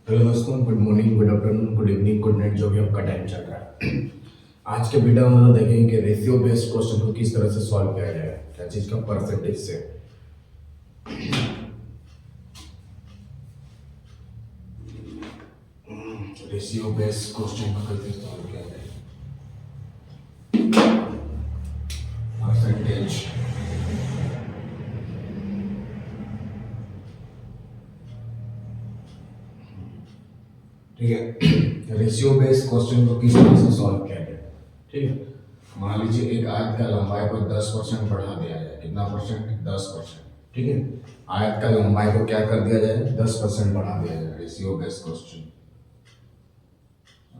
Hello दोस्तों, good morning, good afternoon, good evening, good night, जो भी आपका टाइम चल रहा है। आज के वीडियो में हम लोग देखेंगे कि रेशियो बेस्ड क्वेश्चन को किस तरह से सॉल्व किया जाए, क्या चीज का परसेंटेज से। रेशियो बेस्ड क्वेश्चन को कैसे सॉल्व किया जाए, परसेंटेज। ठीक है, रेशियो बेस्ड क्वेश्चन को किस तरह से सॉल्व किया जाए। ठीक है, मान लीजिए एक आयत का लंबाई को 10% बढ़ा दिया जाए। कितना परसेंट? 10%। ठीक है, आयत का लंबाई को क्या कर दिया जाए? 10% बढ़ा दिया जाए। Ratio based question,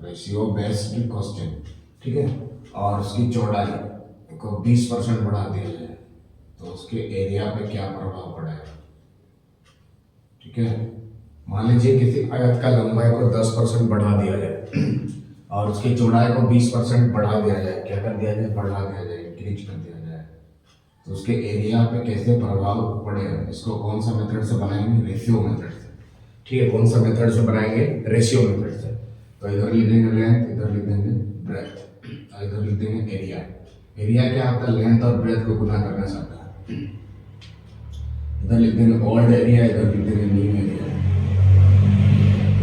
ratio based question. ठीक है, और उसकी चौड़ाई को 20% बढ़ा दिया जाए तो उसके एरिया पे क्या प्रभाव पड़ेगा। ठीक है, मान लीजिए किसी आयत का लंबाई को 10% बढ़ा दिया जाए और उसकी चौड़ाई को 20% बढ़ा दिया जाए। क्या कर दिया जाए? बढ़ा दिया जाए, इंक्रीज कर दिया जाए। तो उसके एरिया पे कैसे प्रभाव पड़ेगा? इसको कौन सा मेथड से बनाएंगे? रेशियो मेथड से। ठीक है, कौन सा मेथड से बनाएंगे? रेशियो मेथड से। तो इधर लिख देंगे लेंथ, इधर लिख देंगे ब्रेथ, इधर लिख देंगे एरिया। एरिया क्या होता है? लेंथ और ब्रेथ को गुना करने से आता है। इधर लिख देंगे ओल्ड एरिया, इधर लिख देंगे न्यू एरिया।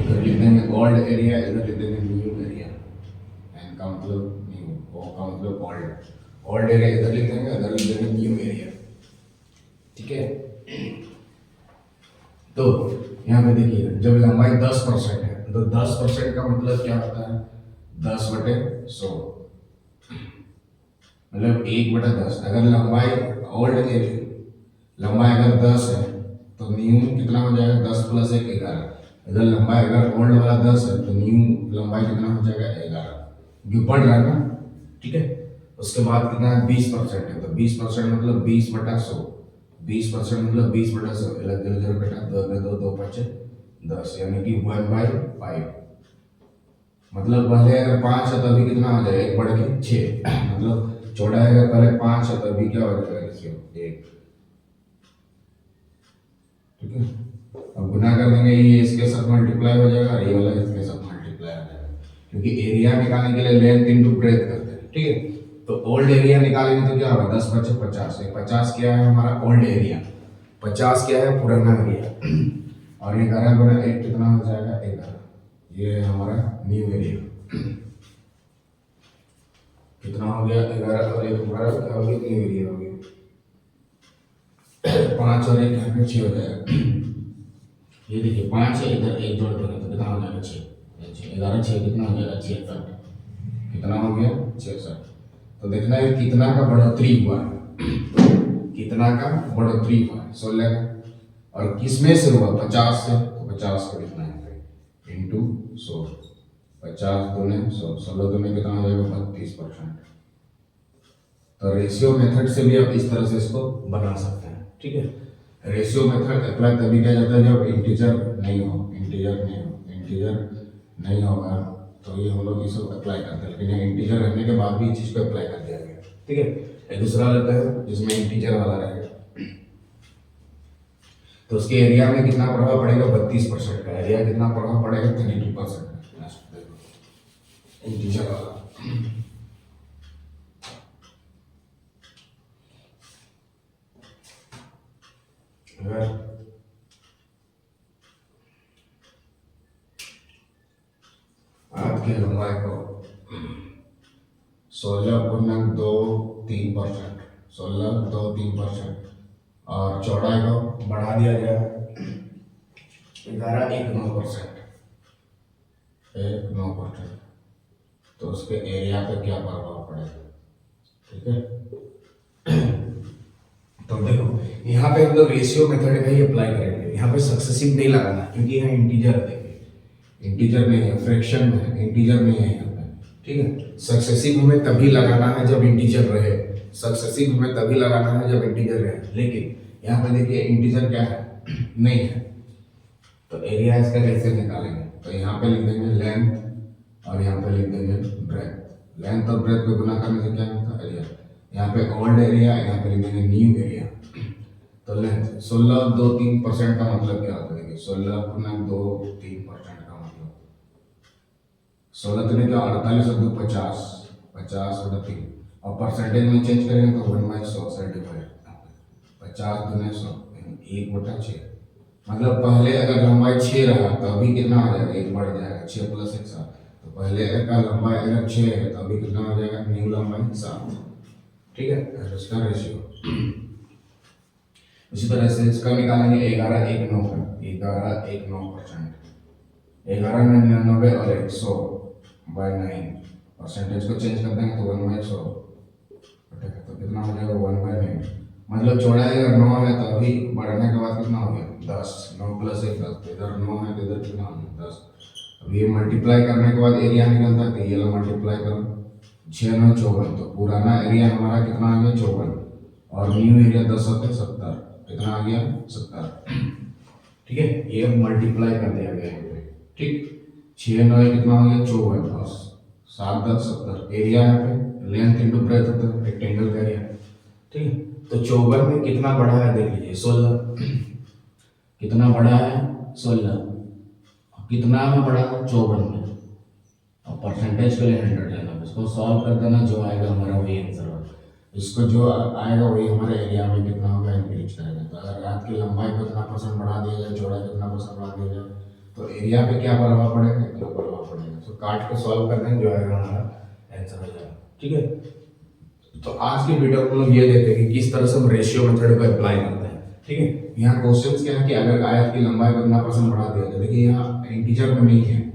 इधर लिख देंगे ओल्ड एरिया, इधर लिख देंगे न्यू एरिया। एन का मतलब न्यू, ओ का मतलब ओल्ड। ओल्ड एरिया इधर लिख देंगे, इधर लिख देंगे न्यू एरिया। ठीक है, तो यहाँ पे देखिए, जब लंबाई 10% है तो 10% का मतलब क्या होता है? 10/100, मतलब 1/10। अगर लंबाई ओल्ड एरिया, लंबाई अगर 10 है तो न्यू कितना हो जाएगा? 10 + 1 11। इधर लंबाई अगर ओल्ड वाला 10 है तो न्यू लंबाई कितना हो जाएगा? 11, जो बढ़ रहा है ना। ठीक है, उसके बाद कितना है? 20% है तो 20% मतलब 20/100। 20% मतलब 20/100, अलग अलग बेटा, 2 में 2, 2 5 10, यानी कि 1/5। मतलब पहले अगर 5 है तो अभी कितना हो जाएगा? 1 बढ़ के 6। मतलब चौड़ाई अगर पहले 5 है तो अभी क्या हो जाएगा? रेशियो 1। ठीक है, अब गुना कर देंगे, ये इसके साथ मल्टीप्लाई हो जाएगा और ये वाला इसके साथ मल्टीप्लाई हो जाएगा, क्योंकि एरिया निकालने के लिए लेंथ इनटू ब्रेथ करते हैं। ठीक है, तो ओल्ड एरिया निकालेंगे तो क्या होगा? 10 × 5 = 50। 50 क्या है हमारा? Old area. 50 क्या है? पुराना एरिया। और 11/1 कितना हो जाएगा? 11। ये है हमारा न्यू एरिया। कितना हो गया? 11 और 1 हमारा क्या हो गया? न्यू एरिया हो गया। 5 और 1 यहाँ पे 6 हो जाएगा। ये देखिए 5 है, इधर 1 जोड़ देंगे तो कितना हो जाएगा? 6। 11 6 कितना हो जाएगा? 66। कितना हो गया? 66। तो देखना है कितना का बढ़ोतरी हुआ है। कितना का बढ़ोतरी हुआ है? 16 का। और किसमें से हुआ? 50 से। तो 50 का कितना है? इंटू 100। 50 दूने 100, 16 दूने कितना हो जाएगा? 32%। तो रेशियो मेथड से भी आप इस तरह से इसको बना सकते हैं। ठीक है, रेशियो मेथड अप्लाई तभी किया जाता है जब इंटीजर नहीं हो। इंटीजर नहीं होगा तो ये हम लोग इसको अप्लाई करते हैं, लेकिन ये इंटीजर रहने के बाद भी इस चीज को अप्लाई कर दिया गया। ठीक है, एक दूसरा लेते हैं जिसमें इंटीजर वाला रहेगा, तो उसके एरिया में कितना प्रभाव पड़ेगा? 32% का। एरिया कितना प्रभाव पड़ेगा? 32%। इंटीजर वाला। अगर आयत की लंबाई को 16.23%, 16.23%, और चौड़ाई को बढ़ा दिया गया 11.19%, 1.9%, तो उसके एरिया पे क्या प्रभाव पड़ेगा। ठीक है, तो देखो यहाँ पे हम लोग रेशियो मेथड का ही अप्लाई करेंगे। यहाँ पे सक्सेसिव नहीं लगाना, क्योंकि यहाँ इंटीजर है। देखिए इंटीजर नहीं है, फ्रैक्शन में है, इंटीजर नहीं है यहाँ पे। ठीक है, सक्सेसिव हमें तभी लगाना है जब इंटीजर रहे। सक्सेसिव हमें तभी लगाना है जब इंटीजर रहे, लेकिन यहाँ पे देखिए इंटीजर क्या है? नहीं है। तो एरिया इसका कैसे निकालेंगे? तो यहाँ पे लिख देंगे लेंथ और यहाँ पे लिख देंगे ब्रेथ। लेंथ और ब्रेथ को गुना करने से क्या होता है? एरिया। यहाँ पे ओल्ड एरिया, यहाँ पे लिख देंगे न्यू एरिया। तो लेंथ 16.23% का मतलब क्या होता है? देखिए 16.23% का 16 तीन क्या 48 और 2 50, 50 बटा 3, और परसेंटेज में चेंज करेंगे तो 1/100 सर्टिफाइड, 50 दूने 100, 1/6। मतलब पहले अगर लंबाई 6 रहा तो अभी कितना हो जाएगा, एक बढ़ जाएगा, 6 + 1 7। तो पहले का लंबाई अगर 6 है तो अभी कितना हो जाएगा, न्यू लंबाई 7। ठीक है, इसका रेशियो। इसी तरह से इसका निकालेंगे 11 1 9 का, 11 1 9%, 11 में 99 और 100/9, परसेंटेज को चेंज कर देंगे तो 1/100, तो कितना हो जाएगा 1/9। मतलब चौड़ाई अगर 9 है तो अभी बढ़ने के बाद कितना हो गया 10, 9 + 1 10, तो इधर 9 है तो इधर कितना हो गया 10। अब ये मल्टीप्लाई करने के बाद एरिया निकलता है, तो ये लो मल्टीप्लाई करो, 6 9 54, तो पुराना एरिया हमारा कितना आ गया 54, और न्यू एरिया 10 होते 70, कितना आ गया 70। ठीक है, ये मल्टीप्लाई कर दिया गया यहाँ पे। ठीक, 6 9 कितना हो गया 54, और 7 10 70, एरिया यहाँ पे लेंथ इंटू ब्रेथ होता है रेक्टेंगल का एरिया। ठीक है, तो 54 में कितना बढ़ा है देख लीजिए 16, कितना बढ़ा है 16, कितना में बढ़ा है 54 में, और परसेंटेज के लिए 100 लेना, इसको सॉल्व कर देना, जो आएगा हमारा वही आंसर होगा। इसको जो आएगा वही हमारे एरिया में कितना होगा इंक्रीज करेगा। तो अगर रात की लंबाई को इतना % बढ़ा दिया जाए, चौड़ाई को इतना % बढ़ा दिया जाए, तो एरिया पे क्या प्रभाव पड़ेगा, इतना प्रभाव पड़ेगा। तो काट के सॉल्व कर देंगे, जो आएगा हमारा आंसर हो जाएगा। ठीक है, तो आज की वीडियो को हम ये देखते हैं कि किस तरह से हम रेशियो मेथड को अप्लाई करते हैं। ठीक है, यहाँ क्वेश्चन क्या है कि अगर आयत की लंबाई को इतना % बढ़ा दिया जाए, देखिए यहाँ इंटीजर में नहीं है,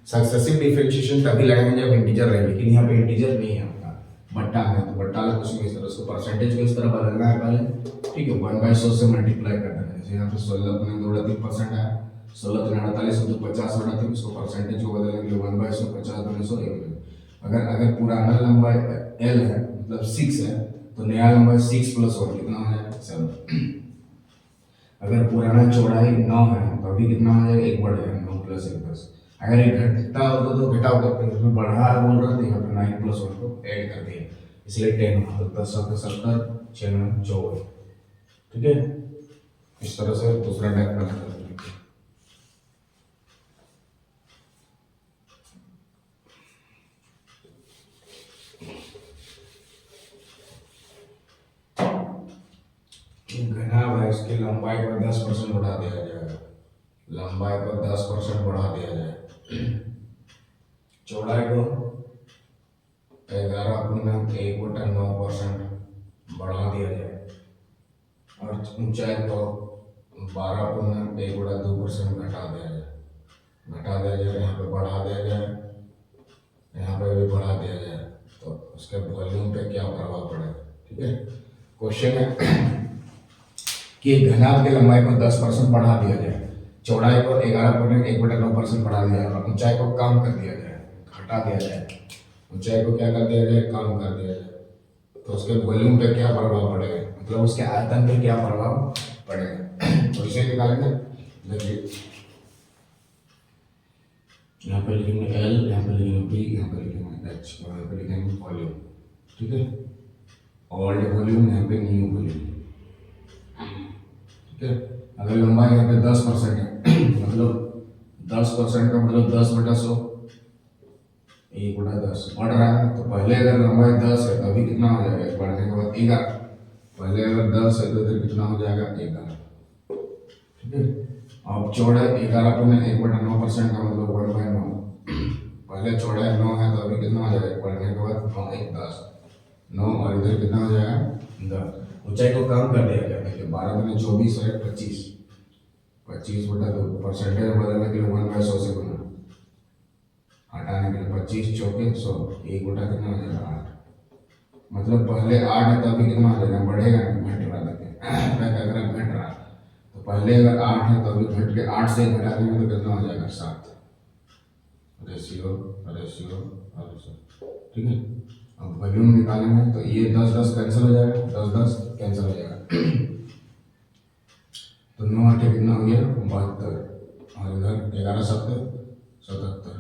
सक्सेसिव डिफरेंशिएशन तभी लगाएंगे जब इंटीजर रहे, लेकिन यहाँ पे इंटीजर नहीं है आपका, बट्टा है, तो बट्टा लगा उसमें इस तरह उसको परसेंटेज को इस तरह बदलना है पहले। ठीक है, 1/100 से मल्टीप्लाई कर देना है। जैसे यहाँ पे 16 अपने 2.3% है, 16 3 48 तो 50/3, इसको परसेंटेज को बदलने के लिए 1/100, 50 दूने 100, 1। अगर पुराना लंबाई L है मतलब 6 है, तो नया लंबाई 6 + 1 कितना हो जाएगा 7। अगर पुराना चौड़ाई 9 है तो अभी कितना हो जाएगा, एक बढ़ जाएगा, 9 + 1 10। अगर ये घटता होता तो घटाव करते हैं, इसमें बढ़ा बोल रहे थे, यहाँ पे 9 + 1 को ऐड कर दिया, इसलिए 10 हुआ, तो 10 7 70, 6 9 54। ठीक है, इस तरह से दूसरा टाइप का करते हैं। घनाभ है, उसकी लंबाई को 10% बढ़ा दिया जाएगा, लंबाई को 10% बढ़ा दिया जाए, चौड़ाई को 11/1/9% बढ़ा दिया जाए, और ऊंचाई को 12/1/2% घटा दिया जाए, यहाँ पे बढ़ा दिया जाए, यहाँ पे भी बढ़ा दिया जाए, तो उसके वॉल्यूम पे क्या प्रभाव पड़ेगा। ठीक है, क्वेश्चन है कि घनाभ की लंबाई को 10% बढ़ा दिया जाए, चौड़ाई को 11/1/9% बढ़ा दिया जाए, और ऊंचाई को कम कर दिया जाए, घटा दिया जाए, ऊंचाई को क्या कर दिया जाए, कम कर दिया जाए, तो उसके वॉल्यूम पे क्या प्रभाव पड़ेगा, मतलब उसके आयतन पे क्या प्रभाव पड़ेगा। तो इसे निकालेंगे, देखिए यहाँ पे लिखेंगे L, यहाँ पे लिखेंगे B, यहाँ पे लिखेंगे H, और यहाँ पे लिखेंगे वॉल्यूम। ठीक है, ओल्ड वॉल्यूम, यहाँ पे न्यू वॉल्यूम। ठीक है, अगर लंबाई यहाँ पे 10% है मतलब 10% का मतलब 10/100, 1/10 बढ़ रहा है, तो पहले अगर लंबाई 10 है तो अभी कितना हो जाएगा, बढ़ने के बाद 11, पहले अगर 10 है तो इधर कितना हो जाएगा 11। ठीक है, अब चौड़ाई 11/1/9% का मतलब 1/9, पहले चौड़ाई 9 है तो अभी कितना हो जाएगा, बढ़ने के बाद 9 1 10, 9, और इधर कितना हो जाएगा 10। ऊंचाई को कम कर दिया गया, देखिए 12 दूने 24 और 25, 25/2, परसेंटेज बदलने के लिए 1/100 से गुना, हटाने के लिए 25 चौके 100, 1 कितना हो जाएगा 8। मतलब पहले 8 है तो अभी कितना हो जाएगा, बढ़ेगा नहीं, घट रहा, देखिए अगर घट रहा, तो पहले अगर 8 है तो अभी घट के 8 से घटा देंगे तो कितना हो जाएगा 7, रेशियो रेशियो रेशियो। ठीक है, अब वॉल्यूम निकालेंगे तो ये 10 10 कैंसिल हो जाएगा, 10 10 कैंसिल हो जाएगा, तो 9 8 कितना हो गया 72, और इधर 11 7 77,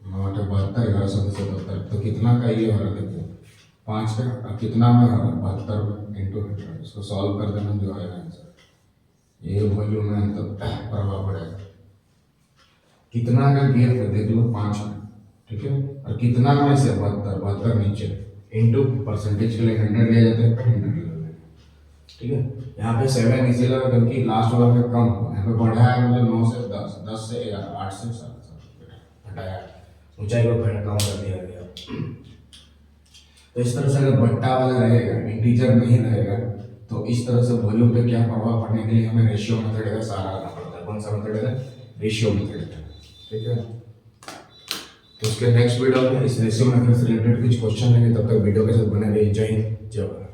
9 8 72, 11 7 77, तो कितना का ये हो रहा है, देखिए 5 का, अब कितना में हो रहा है 72 में इंटू 100, इसको सॉल्व कर देना, जो आएगा आंसर, ये वॉल्यूम में तो प्रभाव पड़ेगा। कितना का गियर पे देख लो 5 में। ठीक है। और कितना में से 72 नीचे इंटू परसेंटेज के लिए 100 लिया जाता है, 100 ले लेंगे। ठीक है। यहाँ पे 7 इसी लगा क्योंकि लास्ट वाला में कम हुआ, यहाँ पे बढ़ा है मुझे 9 से 10, 10 से 11, 8 से 7 हटाया, ऊंचाई को फिर कम कर दिया गया। तो इस तरह से अगर बट्टा वाला रहेगा, इंटीजर नहीं रहेगा, तो इस तरह से वॉल्यूम पे क्या प्रभाव पड़ने के लिए हमें रेशियो मेथड का सहारा लेना पड़ता है। कौन सा मेथड है? रेशियो मेथड है। ठीक है। तो उसके नेक्स्ट वीडियो में इस रेशियो मेथड से रिलेटेड कुछ क्वेश्चन लेंगे, तब तक वीडियो के साथ बने रहिए। जय हिंद, जय भारत।